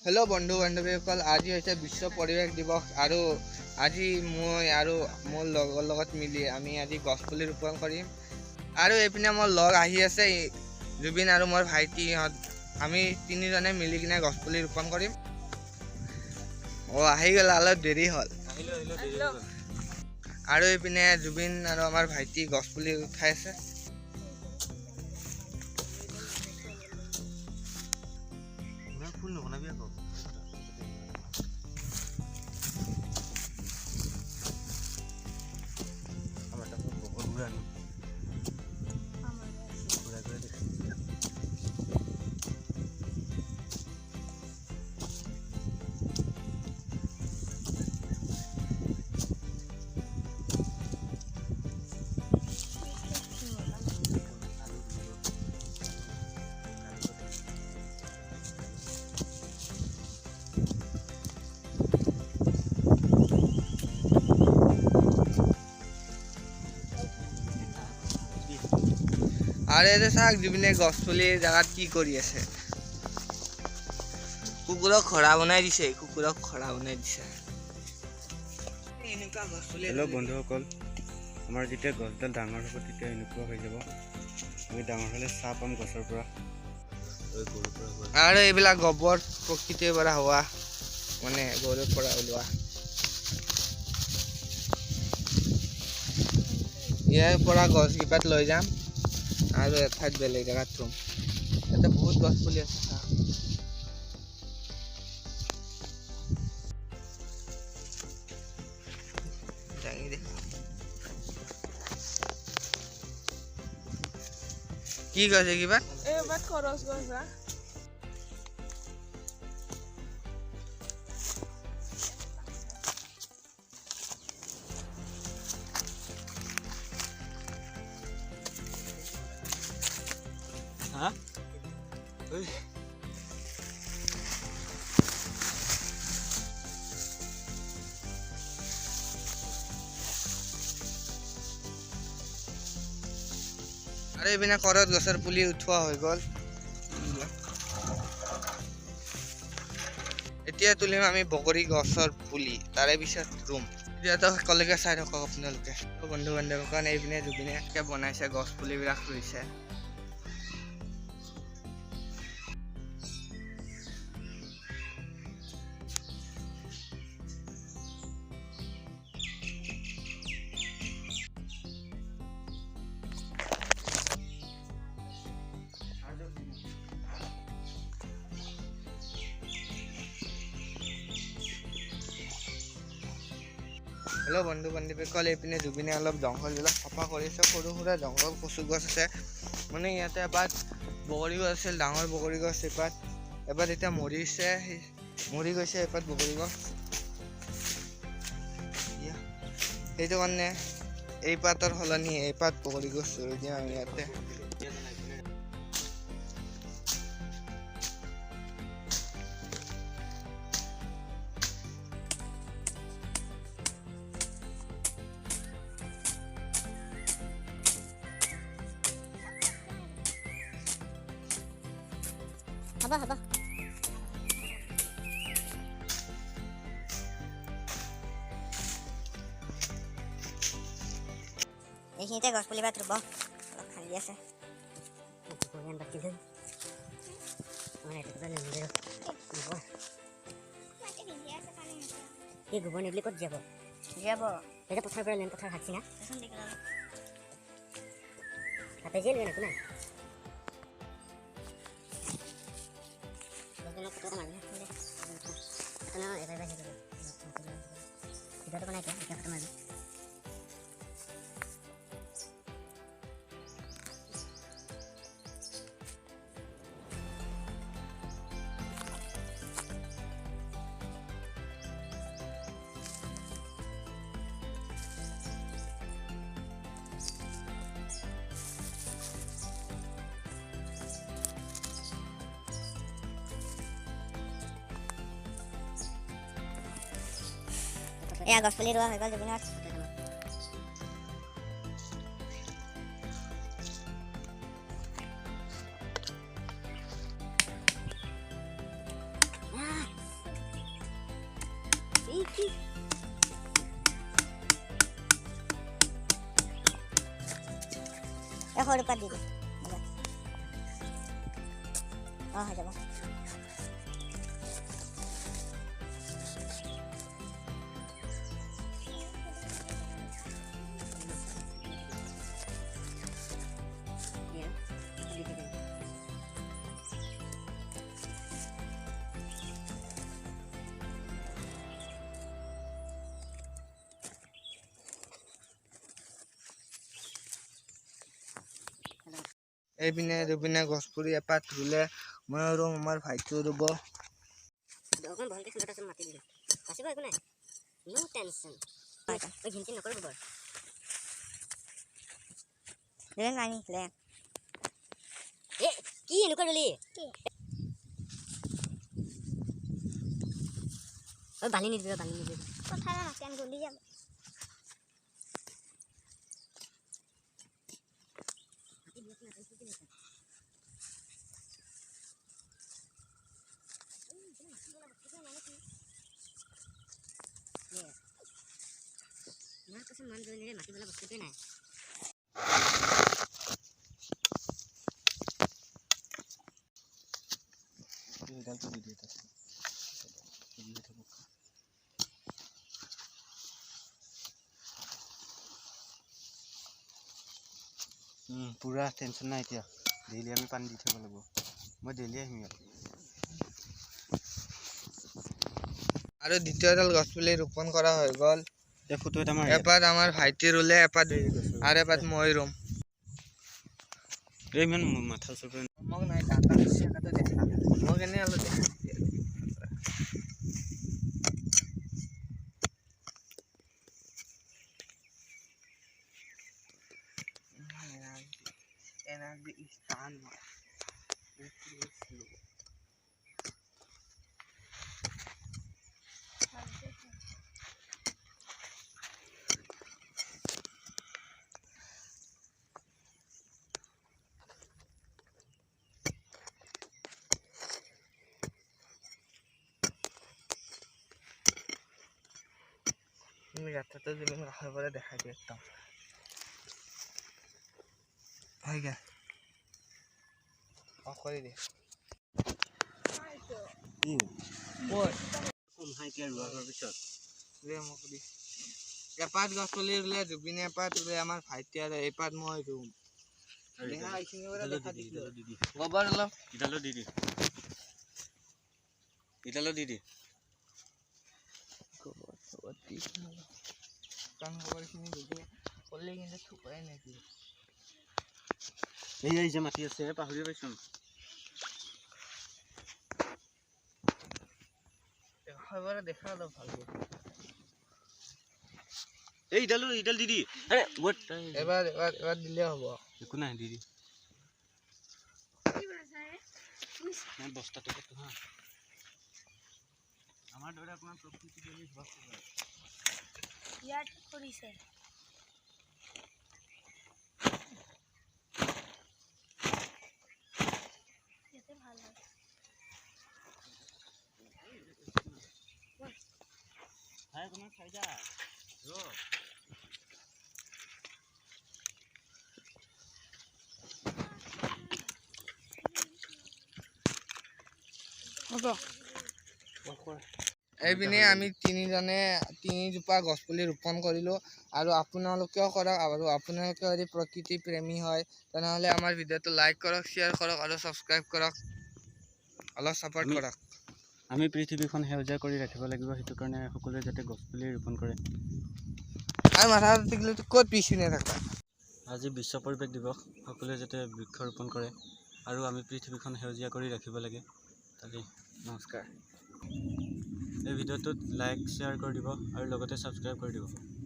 Hello बंधु बान्धवीসকল, আজি হৈছে বিশ্ব পৰিৱেশ দিৱস আৰু আজি মই আৰু মোৰ লগৰ লগত মিলি আমি আজি গছপুলি ৰোপণ কৰিম। আৰু এইপিনে মোৰ লগ আহি আছে জুবিন আৰু মোৰ ভাইটি, আমি তিনিজনে মিলি কিনে গছপুলি ৰোপণ কৰিম। আহি গ'ল, অলপ দেৰি হ'ল। আৰু এইপিনে জুবিন আৰু আমাৰ ভাইটি গছপুলি উঠাই আছে। ফুল নবনাবি আকৌ। আমাৰ তো বহুত ঘুৰানো ঘুৰা ঘুৰে দেখি। আৰু এই চাওক জুবিনে গছপুলিৰ জেগাত কি কৰি আছে। কুকুৰক খৰা বনাই দিছে, এনেকুৱা গছপুলি। হেল্ল' বন্ধুসকল, আমাৰ যেতিয়া গছডাল ডাঙৰ হ'ব তেতিয়া এনেকুৱা হৈ যাব। আমি ডাঙৰ হ'লে চাহ পাম গছৰ পৰা। আৰু এইবিলাক গোবৰ প্ৰকৃতিৰ পৰা হোৱা, মানে গৰুৰ পৰা ওলোৱা। ইয়াৰ পৰা গছকেইপাত লৈ যাম আৰু এঠাইত বেলেগ জেগাত থ'ম। ইয়াতে বহুত গছ পুলি আছে। কি কৈছে কিবা? খৰচ গছ হা? আৰু এইপিনে কৰত গছৰ পুলি উঠোৱা হৈ গ'ল। এতিয়া তুলিম আমি বগৰী গছৰ পুলি, তাৰে পিছত ৰুম। এতিয়াতো সকলোকে চাই থাকক আপোনালোকে। বন্ধু বান্ধৱীসকল, এইপিনে জুবিনে বনাইছে, গছ পুলিবিলাক ৰুইছে। হেল্ল' বন্ধু বান্ধৱীসকল, এইপিনে জুবিনে অলপ জংঘলবিলাক চাফা কৰিছে। সৰু সুৰা জংঘল, কচু গছ আছে। মানে ইয়াতে এপাত বগৰী গছ আছিল, ডাঙৰ বগৰী গছ। এপাত এতিয়া মৰি গৈছে এপাত বগৰী গছ। সেইটো কাৰণে এই পাতৰ সলনি এই পাত বগৰী গছ ৰুই দিম আমি ইয়াতে। হ'ব। এইখিনিতে গছ পুলিপাত ৰুব, অলপ খালি আছে। এই গোবৰ নিদিলে ক'ত যাব? এতিয়া পথাৰৰ পৰা মেইন পথাৰ হাঁচি না তাতে যে লৈ একো নাই। এয়া গছ পুলি ৰোৱা হৈ গ'ল জুবিনৰ। সৰু পাত দি দিম হৈ যাব এইপিনে দুপিনে গছপুৰি এপাত ৰুলে মই ৰুম, আমাৰ ভাইটিও ৰুব। অকণ ভালকৈ চুলত আছে মাতি দিলোঁ বাচিব একো নাই নো টেনশ্যন ঐ ঘিনচিন নকৰিব বৰ লেন নানি লেন এ কি এনেকুৱা ৰুলি ঐ বালি নিদিবি পথাৰৰ মাটি আমি গলি যাব মান জনিৰে মাটি বলা বস্তুটোৱে নাই পুৰা টেনশ্যন নাই এতিয়া ডেইলি আমি পানী দি থাকিব লাগিব মই ডেইলি আহিম ইয়াত আৰু দ্বিতীয়ডাল গছপুলি ৰোপণ কৰা হৈ গ'ল এই ফটো এটা আমাৰ এপাত আমাৰ ভাইটি ৰুলে এপাত আৰু এপাত মই ৰুম এই ইমান মাথা ওচৰ পৰা মোক নাই কাটা দেখা মোক এনে অলপ দেখা energy is done. ৰাস্তাটো যিমান কাষৰ পৰা দেখাই দিয়ে একদম হৈ গা অফ কৰি দিয়ে এপাত গছ পুলি ৰুলে জুবিনে এপাত ৰুলে আমাৰ ভাইটি আৰু এপাত মই ৰুম গোবৰ অলপ ইডালো দি দি খবৰখিনি দিলে ক'লে কিন্তু থুপাই নেকি এই যে মাটি আছে পাহৰি পাইছোঁ খবৰে দেখা অলপ ভালকৈ এই ইডাল দি দি এবাৰ দিলে হ'ব একো নাই দি দি বস্তাটো হা আমাৰ দৰে আপোনাৰ প্ৰকৃতি ইয়াত কৰিছে ইয়াতে ভাল হয় হাই কোনে খাই যা ৰ এইপিনে আমি তিনিজোপা গছপুলি ৰোপণ কৰিলোঁ আৰু আপোনালোকেও কৰক আৰু আপোনালোকে যদি প্ৰকৃতি প্ৰেমী হয় তেনেহ'লে আমাৰ ভিডিঅ'টো লাইক কৰক শ্বেয়াৰ কৰক আৰু ছাবস্ক্ৰাইব কৰক অলপ ছাপোৰ্ট কৰক আমি পৃথিৱীখন সেউজীয়া কৰি ৰাখিব লাগিব সেইটো কাৰণে সকলোৱে যাতে গছপুলি ৰোপণ কৰে আৰু মাথা থাকিলে ক'ত পিছপিনে থাকা আজি বিশ্ব পৰিৱেশ দিৱস সকলোৱে যাতে বৃক্ষ ৰোপণ কৰে আৰু আমি পৃথিৱীখন সেউজীয়া কৰি ৰাখিব লাগে তাকে নমস্কাৰ এই ভিডিঅ'টোত লাইক শ্বেয়াৰ কৰি দিব আৰু লগতে ছাবস্ক্ৰাইব কৰি দিব